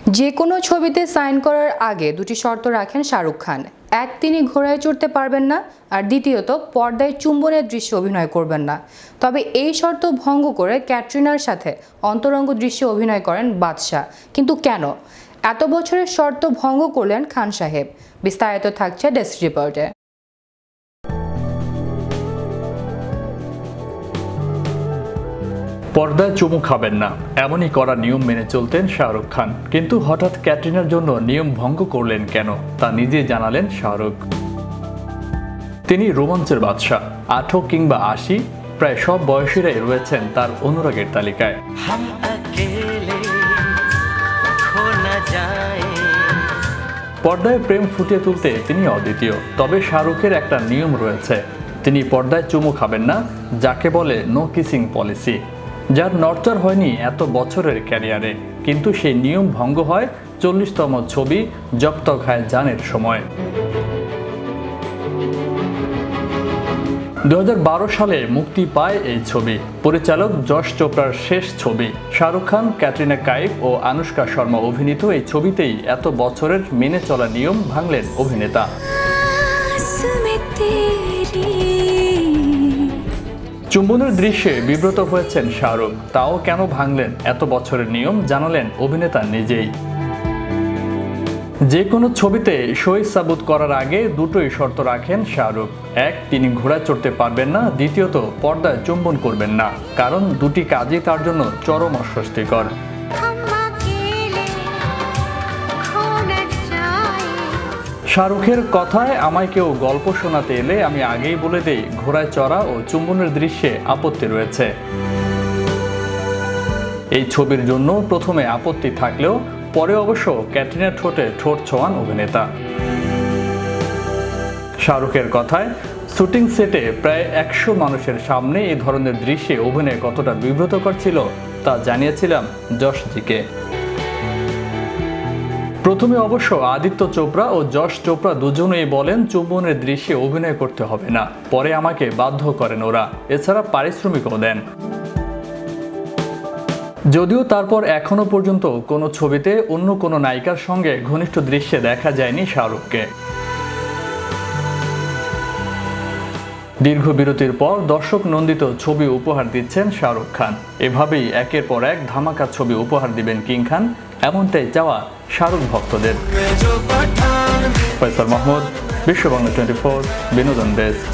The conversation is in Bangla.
যে কোনো ছবিতে সাইন করার আগে দুটি শর্ত রাখেন শাহরুখ খান। এক, তিনি ঘোড়ায় চড়তে পারবেন না, আর দ্বিতীয়ত পর্দায় চুম্বনের দৃশ্যে অভিনয় করবেন না। তবে এই শর্ত ভঙ্গ করে ক্যাটরিনার সাথে অন্তরঙ্গ দৃশ্যে অভিনয় করেন বাদশা। কিন্তু কেন এত বছরের শর্ত ভঙ্গ করলেন খান সাহেব? বিস্তারিত থাকছে ডেস্ক রিপোর্টে। পর্দায় চুমু খাবেন না, এমনই করা নিয়ম মেনে চলতেন শাহরুখ খান। কিন্তু হঠাৎ ক্যাটরিনার জন্য নিয়ম ভঙ্গ করলেন কেন, তা নিজে জানালেন শাহরুখ। তিনি রোমাঞ্চের বাদশা। 18 কিংবা 80 প্রায় সব বয়সীরাই রয়েছেন তার অনুরাগের তালিকায়। পর্দায় প্রেম ফুটিয়ে তুলতে তিনি অদ্বিতীয়। তবে শাহরুখের একটা নিয়ম রয়েছে, তিনি পর্দায় চুমু খাবেন না, যাকে বলে নো কিসিং পলিসি, যার নড়চড় হয়নি এত বছরের ক্যারিয়ারে। কিন্তু সেই নিয়ম ভঙ্গ হয় 40তম ছবি জব তক হ্যায় জানের সময়। 2012 সালে মুক্তি পায় এই ছবি। পরিচালক যশ চোপড়ার শেষ ছবি। শাহরুখ খান, ক্যাটরিনা কাইফ ও আনুশকা শর্মা অভিনীত এই ছবিতেই এত বছরের মেনে চলা নিয়ম ভাঙলেন অভিনেতা। চুম্বনের দৃশ্যে বিব্রত হয়েছেন শাহরুখ। তাও কেন ভাঙলেন এত বছরের নিয়ম, জানালেন অভিনেতা নিজেই। যে কোনো ছবিতে সই সাবুত করার আগে দুটোই শর্ত রাখেন শাহরুখ। এক, তিনি ঘোড়ায় চড়তে পারবেন না। দ্বিতীয়ত, পর্দায় চুম্বন করবেন না, কারণ দুটি কাজই তার জন্য চরম অস্বস্তিকর। শাহরুখের কথায়, আমায় কেউ গল্প শোনাতে এলে আমি আগেই বলে দেই ঘোড়ায় চড়া ও চুম্বনের দৃশ্যে আপত্তি রয়েছে। এই ছবির জন্য প্রথমে আপত্তি থাকলেও পরে অবশ্য ক্যাটরিনার ঠোঁটে ঠোঁট ছোঁয়ান অভিনেতা। শাহরুখের কথায়, শুটিং সেটে প্রায় 100 মানুষের সামনে এই ধরনের দৃশ্যে অভিনয় কতটা বিব্রতকর ছিল তা জানিয়েছিলাম যশজিকে। প্রথমে অবশ্য আদিত্য চোপড়া ও যশ চোপড়া দুজনেই বলেন চুম্বনের দৃশ্যে অভিনয় করতে হবে না। পরে আমাকে বাধ্য করেন ওরা, এছাড়া পারিশ্রমিকও দেন। যদিও তারপর এখনো পর্যন্ত কোনো ছবিতে অন্য কোনো নায়িকার সঙ্গে ঘনিষ্ঠ দৃশ্যে দেখা যায়নি শাহরুখকে। দীর্ঘ বিরতির পর দর্শক নন্দিত ছবি উপহার দিচ্ছেন শাহরুখ খান। এভাবেই একের পর এক ধামাকা ছবি উপহার দিবেন কিং খান, এমনটাই চাওয়া শাহরুখ ভক্তদের। ফয়সাল মাহমুদ, বিশ্ব বাংলা 24, বিনোদন ডেস্ক।